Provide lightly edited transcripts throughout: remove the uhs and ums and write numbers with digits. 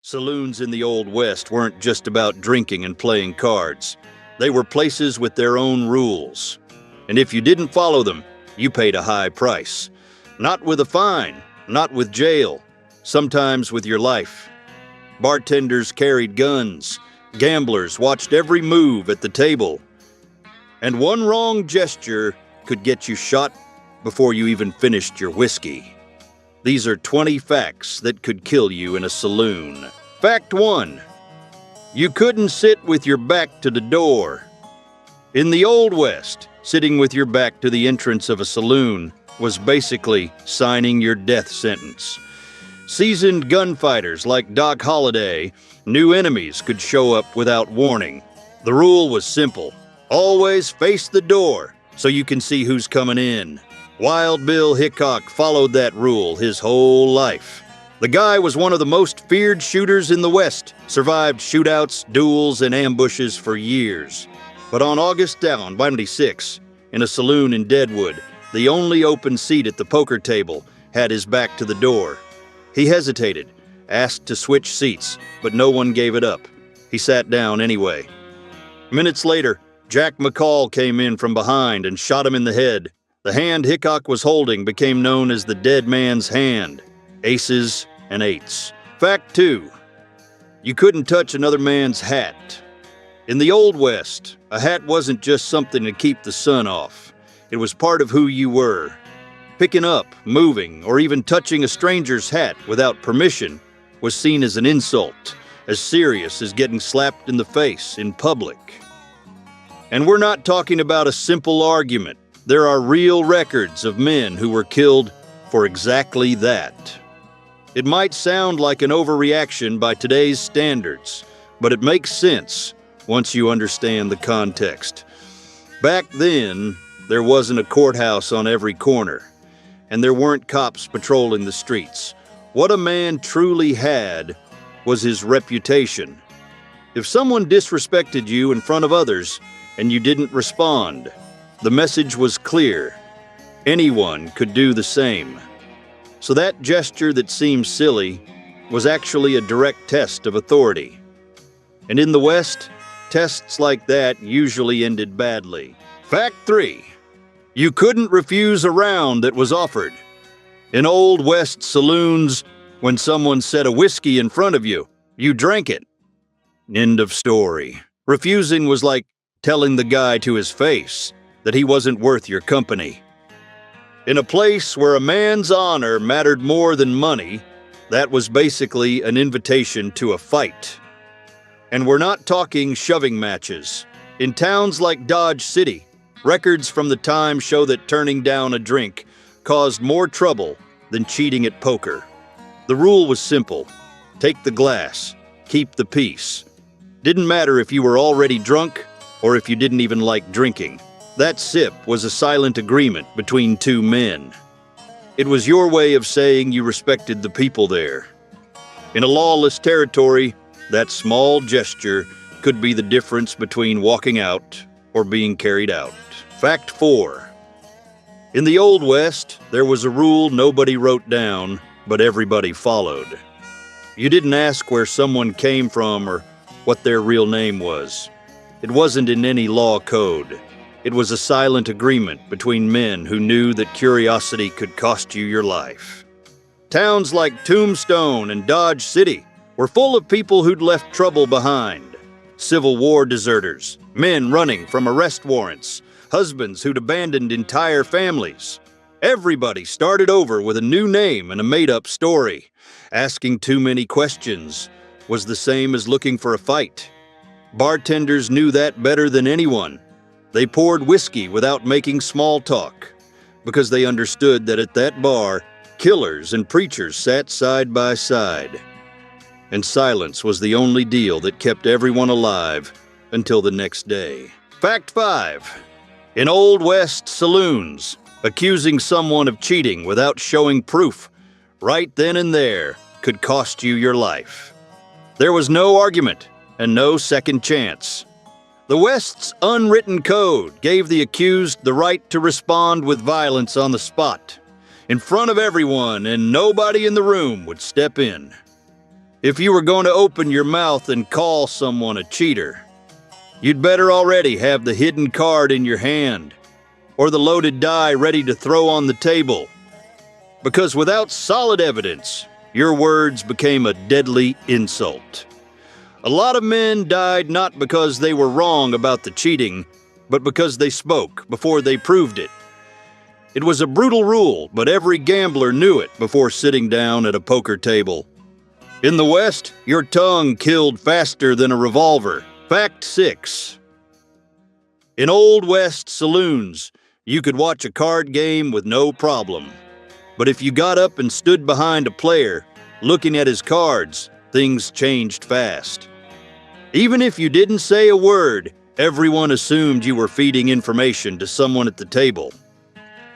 Saloons in the Old West weren't just about drinking and playing cards. They were places with their own rules. And if you didn't follow them, you paid a high price. Not with a fine, not with jail, sometimes with your life. Bartenders carried guns. Gamblers watched every move at the table. And one wrong gesture could get you shot before you even finished your whiskey. These are 20 facts that could kill you in a saloon. Fact 1. You couldn't sit with your back to the door. In the Old West, sitting with your back to the entrance of a saloon was basically signing your death sentence. Seasoned gunfighters like Doc Holliday knew enemies could show up without warning. The rule was simple. Always face the door so you can see who's coming in. Wild Bill Hickok followed that rule his whole life. The guy was one of the most feared shooters in the West, survived shootouts, duels, and ambushes for years. But on August 26, in a saloon in Deadwood, the only open seat at the poker table had his back to the door. He hesitated, asked to switch seats, but no one gave it up. He sat down anyway. Minutes later, Jack McCall came in from behind and shot him in the head. The hand Hickok was holding became known as the dead man's hand. Aces and eights. Fact 2. You couldn't touch another man's hat. In the Old West, a hat wasn't just something to keep the sun off. It was part of who you were. Picking up, moving, or even touching a stranger's hat without permission was seen as an insult, as serious as getting slapped in the face in public. And we're not talking about a simple argument. There are real records of men who were killed for exactly that. It might sound like an overreaction by today's standards, but it makes sense once you understand the context. Back then, there wasn't a courthouse on every corner, and there weren't cops patrolling the streets. What a man truly had was his reputation. If someone disrespected you in front of others and you didn't respond, the message was clear. Anyone could do the same. So that gesture that seems silly was actually a direct test of authority. And in the West, tests like that usually ended badly. Fact 3. You couldn't refuse a round that was offered. In Old West saloons, when someone set a whiskey in front of you, you drank it. End of story. Refusing was like telling the guy to his face that he wasn't worth your company. In a place where a man's honor mattered more than money, that was basically an invitation to a fight. And we're not talking shoving matches. In towns like Dodge City, records from the time show that turning down a drink caused more trouble than cheating at poker. The rule was simple. Take the glass, keep the peace. Didn't matter if you were already drunk or if you didn't even like drinking. That sip was a silent agreement between two men. It was your way of saying you respected the people there. In a lawless territory, that small gesture could be the difference between walking out or being carried out. Fact 4. In the Old West, there was a rule nobody wrote down, but everybody followed. You didn't ask where someone came from or what their real name was. It wasn't in any law code. It was a silent agreement between men who knew that curiosity could cost you your life. Towns like Tombstone and Dodge City were full of people who'd left trouble behind. Civil War deserters, men running from arrest warrants, husbands who'd abandoned entire families. Everybody started over with a new name and a made-up story. Asking too many questions was the same as looking for a fight. Bartenders knew that better than anyone. They poured whiskey without making small talk, because they understood that at that bar, killers and preachers sat side by side. And silence was the only deal that kept everyone alive until the next day. Fact 5. In Old West saloons, accusing someone of cheating without showing proof, right then and there, could cost you your life. There was no argument and no second chance. The West's unwritten code gave the accused the right to respond with violence on the spot, in front of everyone, and nobody in the room would step in. If you were going to open your mouth and call someone a cheater, you'd better already have the hidden card in your hand or the loaded die ready to throw on the table. Because without solid evidence, your words became a deadly insult. A lot of men died not because they were wrong about the cheating, but because they spoke before they proved it. It was a brutal rule, but every gambler knew it before sitting down at a poker table. In the West, your tongue killed faster than a revolver. Fact 6. In Old West saloons, you could watch a card game with no problem. But if you got up and stood behind a player, looking at his cards, things changed fast. Even if you didn't say a word, everyone assumed you were feeding information to someone at the table.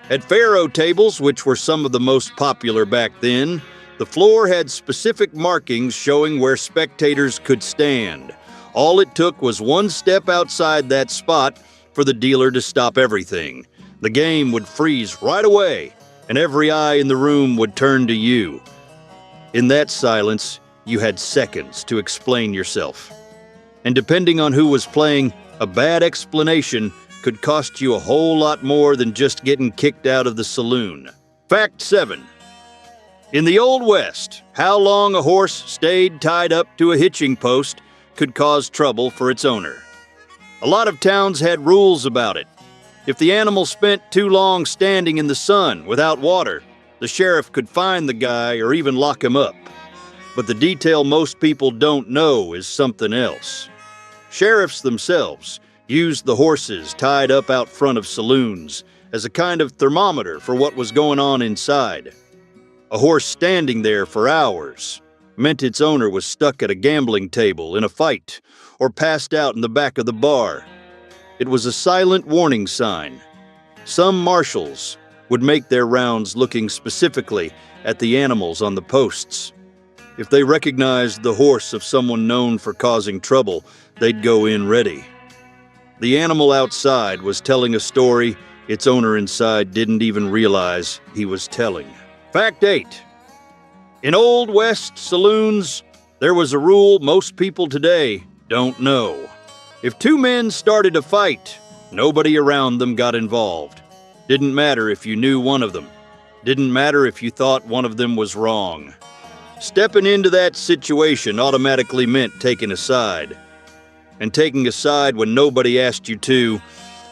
At faro tables, which were some of the most popular back then, the floor had specific markings showing where spectators could stand. All it took was one step outside that spot for the dealer to stop everything. The game would freeze right away, and every eye in the room would turn to you. In that silence, you had seconds to explain yourself. And depending on who was playing, a bad explanation could cost you a whole lot more than just getting kicked out of the saloon. Fact 7. In the Old West, how long a horse stayed tied up to a hitching post could cause trouble for its owner. A lot of towns had rules about it. If the animal spent too long standing in the sun without water, the sheriff could fine the guy or even lock him up. But the detail most people don't know is something else. Sheriffs themselves used the horses tied up out front of saloons as a kind of thermometer for what was going on inside. A horse standing there for hours meant its owner was stuck at a gambling table in a fight or passed out in the back of the bar. It was a silent warning sign. Some marshals would make their rounds looking specifically at the animals on the posts. If they recognized the horse of someone known for causing trouble, they'd go in ready. The animal outside was telling a story its owner inside didn't even realize he was telling. Fact 8. In Old West saloons, there was a rule most people today don't know. If two men started a fight, nobody around them got involved. Didn't matter if you knew one of them. Didn't matter if you thought one of them was wrong. Stepping into that situation automatically meant taking a side. And taking a side when nobody asked you to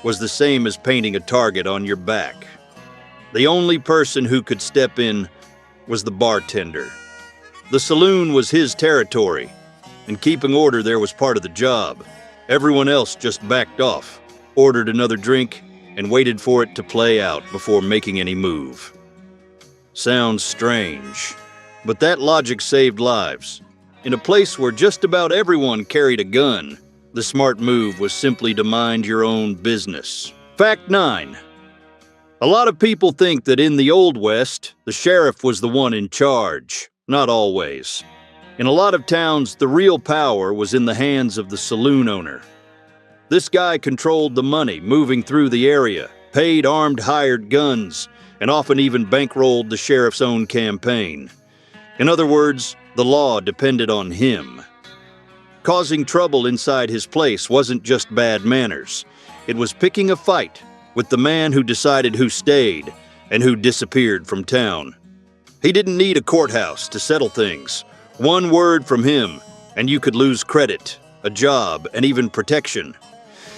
was the same as painting a target on your back. The only person who could step in was the bartender. The saloon was his territory, and keeping order there was part of the job. Everyone else just backed off, ordered another drink, and waited for it to play out before making any move. Sounds strange, but that logic saved lives. In a place where just about everyone carried a gun, the smart move was simply to mind your own business. Fact 9. A lot of people think that in the Old West, the sheriff was the one in charge. Not always. In a lot of towns, the real power was in the hands of the saloon owner. This guy controlled the money moving through the area, paid armed hired guns, and often even bankrolled the sheriff's own campaign. In other words, the law depended on him. Causing trouble inside his place wasn't just bad manners. It was picking a fight with the man who decided who stayed and who disappeared from town. He didn't need a courthouse to settle things. One word from him, and you could lose credit, a job, and even protection.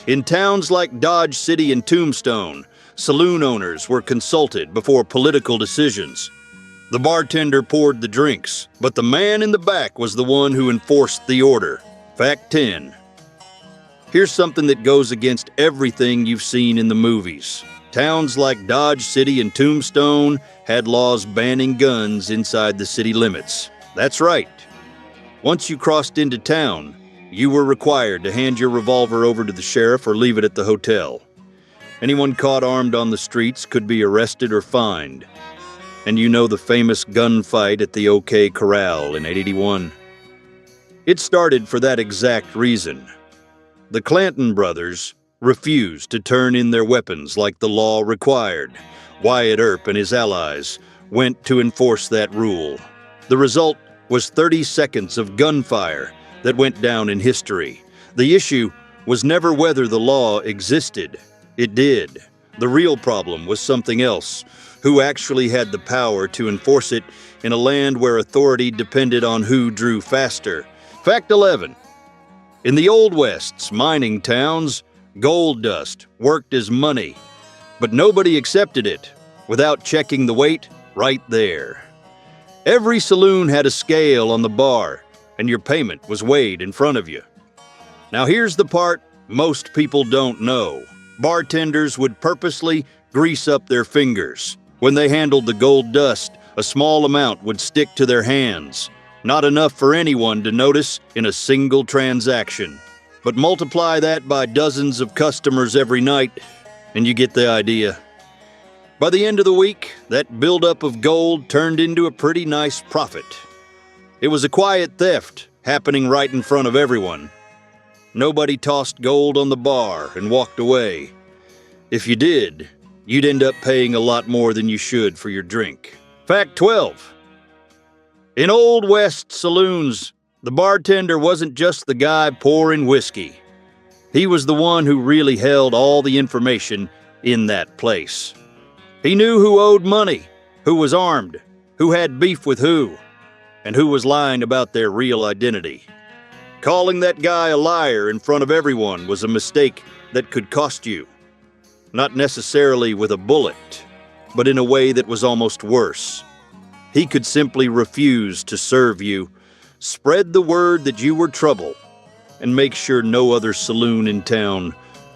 In towns like Dodge City and Tombstone, saloon owners were consulted before political decisions. The bartender poured the drinks, but the man in the back was the one who enforced the order. Fact 10. Here's something that goes against everything you've seen in the movies. Towns like Dodge City and Tombstone had laws banning guns inside the city limits. That's right. Once you crossed into town, you were required to hand your revolver over to the sheriff or leave it at the hotel. Anyone caught armed on the streets could be arrested or fined. And you know the famous gunfight at the OK Corral in '81. It started for that exact reason. The Clanton brothers refused to turn in their weapons like the law required. Wyatt Earp and his allies went to enforce that rule. The result was 30 seconds of gunfire that went down in history. The issue was never whether the law existed. It did. The real problem was something else: who actually had the power to enforce it in a land where authority depended on who drew faster. Fact 11. In the Old West's mining towns, gold dust worked as money, but nobody accepted it without checking the weight right there. Every saloon had a scale on the bar, and your payment was weighed in front of you. Now here's the part most people don't know. Bartenders would purposely grease up their fingers. When they handled the gold dust, a small amount would stick to their hands. Not enough for anyone to notice in a single transaction. But multiply that by dozens of customers every night, and you get the idea. By the end of the week, that buildup of gold turned into a pretty nice profit. It was a quiet theft happening right in front of everyone. Nobody tossed gold on the bar and walked away. If you did, you'd end up paying a lot more than you should for your drink. Fact 12. In Old West saloons, the bartender wasn't just the guy pouring whiskey. He was the one who really held all the information in that place. He knew who owed money, who was armed, who had beef with who, and who was lying about their real identity. Calling that guy a liar in front of everyone was a mistake that could cost you. Not necessarily with a bullet, but in a way that was almost worse. He could simply refuse to serve you, spread the word that you were trouble, and make sure no other saloon in town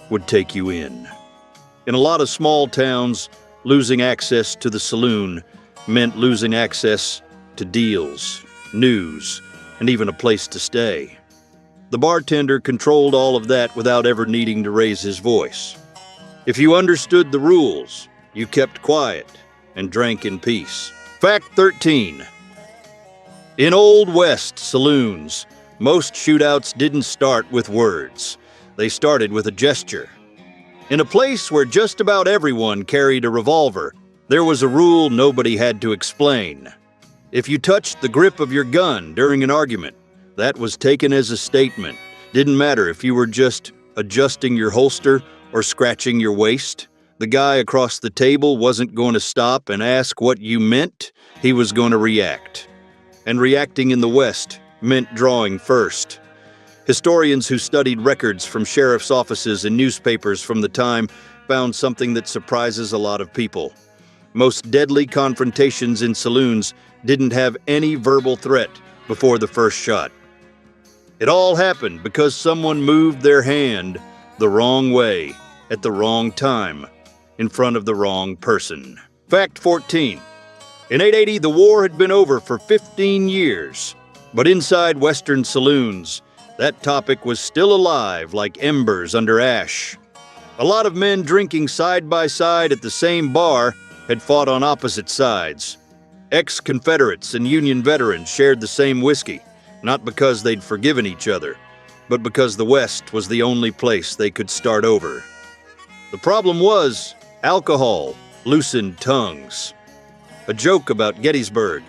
would take you in. In a lot of small towns, losing access to the saloon meant losing access to deals, news, and even a place to stay. The bartender controlled all of that without ever needing to raise his voice. If you understood the rules, you kept quiet and drank in peace. Fact 13. In Old West saloons, most shootouts didn't start with words. They started with a gesture. In a place where just about everyone carried a revolver, there was a rule nobody had to explain. If you touched the grip of your gun during an argument, that was taken as a statement. Didn't matter if you were just adjusting your holster or scratching your waist. The guy across the table wasn't going to stop and ask what you meant. He was going to react. And reacting in the West meant drawing first. Historians who studied records from sheriff's offices and newspapers from the time found something that surprises a lot of people. Most deadly confrontations in saloons didn't have any verbal threat before the first shot. It all happened because someone moved their hand the wrong way at the wrong time in front of the wrong person. Fact 14. In 880, the war had been over for 15 years, but inside Western saloons, that topic was still alive like embers under ash. A lot of men drinking side by side at the same bar had fought on opposite sides. Ex-Confederates and Union veterans shared the same whiskey, not because they'd forgiven each other, but because the West was the only place they could start over. The problem was, alcohol loosened tongues. A joke about Gettysburg,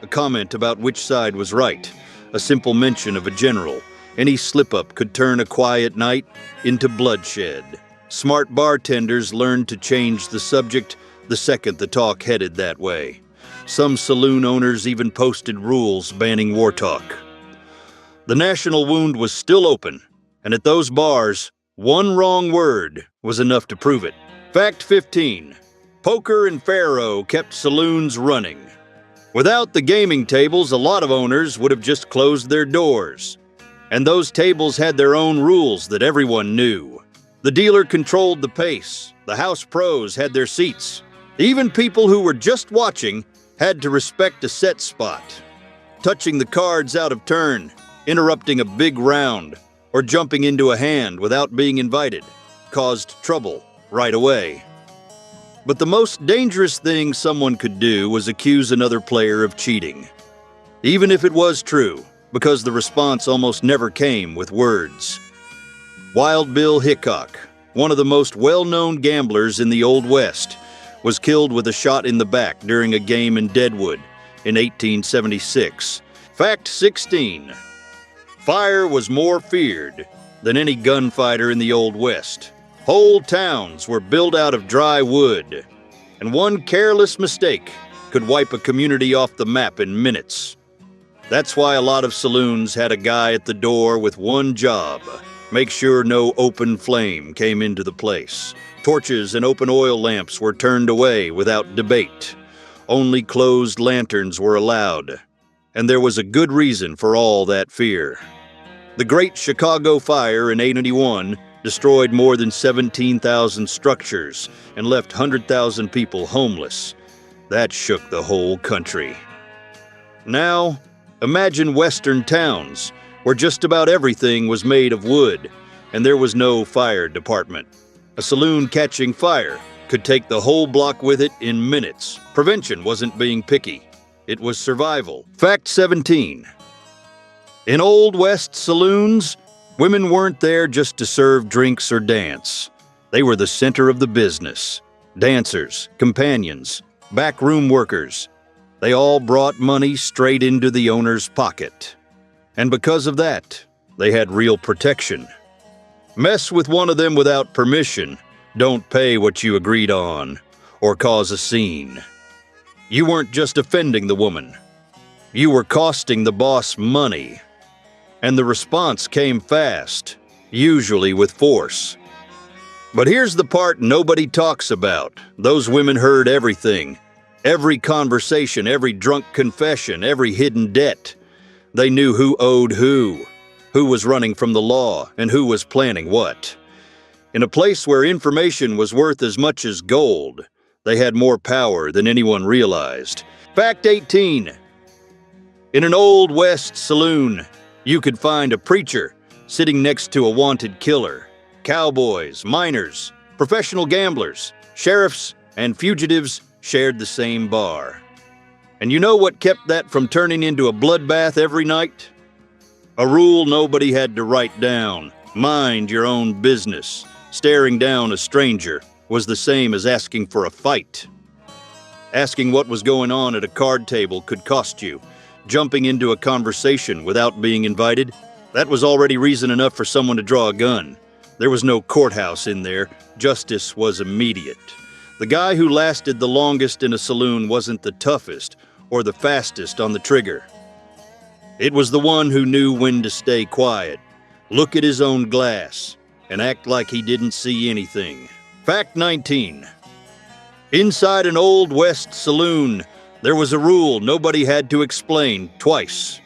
a comment about which side was right, a simple mention of a general. Any slip-up could turn a quiet night into bloodshed. Smart bartenders learned to change the subject the second the talk headed that way. Some saloon owners even posted rules banning war talk. The national wound was still open, and at those bars, one wrong word was enough to prove it. Fact 15. Poker and faro kept saloons running. Without the gaming tables, a lot of owners would have just closed their doors. And those tables had their own rules that everyone knew. The dealer controlled the pace. The house pros had their seats. Even people who were just watching had to respect a set spot. Touching the cards out of turn, interrupting a big round, or jumping into a hand without being invited caused trouble right away. But the most dangerous thing someone could do was accuse another player of cheating. Even if it was true, because the response almost never came with words. Wild Bill Hickok, one of the most well-known gamblers in the Old West, was killed with a shot in the back during a game in Deadwood in 1876. Fact 16. Fire was more feared than any gunfighter in the Old West. Whole towns were built out of dry wood, and one careless mistake could wipe a community off the map in minutes. That's why a lot of saloons had a guy at the door with one job: make sure no open flame came into the place. Torches and open oil lamps were turned away without debate. Only closed lanterns were allowed, and there was a good reason for all that fear. The Great Chicago Fire in 1881 destroyed more than 17,000 structures and left 100,000 people homeless. That shook the whole country. Now, imagine Western towns where just about everything was made of wood and there was no fire department. A saloon catching fire could take the whole block with it in minutes. Prevention wasn't being picky. It was survival. Fact 17. In Old West saloons, women weren't there just to serve drinks or dance. They were the center of the business. Dancers, companions, backroom workers. They all brought money straight into the owner's pocket. And because of that, they had real protection. Mess with one of them without permission, don't pay what you agreed on, or cause a scene. You weren't just offending the woman. You were costing the boss money. And the response came fast, usually with force. But here's the part nobody talks about. Those women heard everything. Every conversation, every drunk confession, every hidden debt. They knew who owed who was running from the law, and who was planning what. In a place where information was worth as much as gold, they had more power than anyone realized. Fact 18. In an Old West saloon, you could find a preacher sitting next to a wanted killer. Cowboys, miners, professional gamblers, sheriffs, and fugitives shared the same bar. And you know what kept that from turning into a bloodbath every night? A rule nobody had to write down: mind your own business. Staring down a stranger was the same as asking for a fight. Asking what was going on at a card table could cost you. Jumping into a conversation without being invited, that was already reason enough for someone to draw a gun. There was no courthouse in there. Justice was immediate. The guy who lasted the longest in a saloon wasn't the toughest or the fastest on the trigger. It was the one who knew when to stay quiet, look at his own glass, and act like he didn't see anything. Fact 19. Inside an Old West saloon, there was a rule nobody had to explain twice.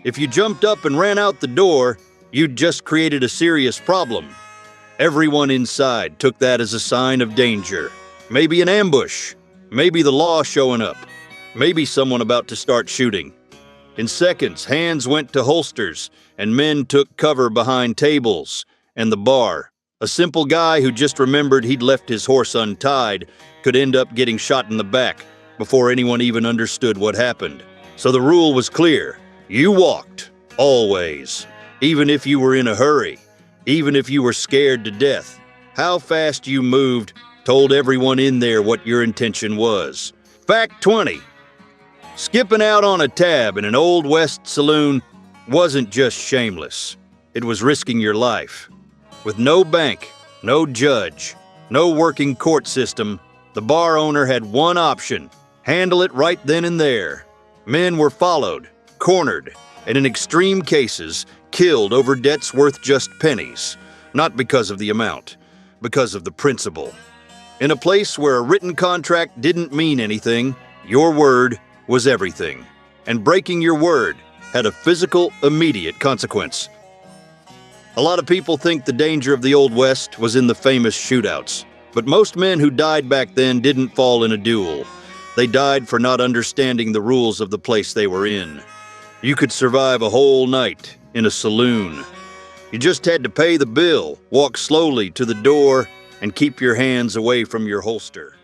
If you jumped up and ran out the door, you'd just created a serious problem. Everyone inside took that as a sign of danger. Maybe an ambush, maybe the law showing up, maybe someone about to start shooting. In seconds, hands went to holsters, and men took cover behind tables and the bar. A simple guy who just remembered he'd left his horse untied could end up getting shot in the back before anyone even understood what happened. So the rule was clear. You walked, always. Even if you were in a hurry, even if you were scared to death. How fast you moved told everyone in there what your intention was. Fact 20. Skipping out on a tab in an Old West saloon wasn't just shameless. It was risking your life. With no bank, no judge, no working court system, the bar owner had one option: handle it right then and there. Men were followed, cornered, and in extreme cases, killed over debts worth just pennies. Not because of the amount, because of the principle. In a place where a written contract didn't mean anything, your word was everything. And breaking your word had a physical, immediate consequence. A lot of people think the danger of the Old West was in the famous shootouts, but most men who died back then didn't fall in a duel. They died for not understanding the rules of the place they were in. You could survive a whole night in a saloon. You just had to pay the bill, walk slowly to the door, and keep your hands away from your holster.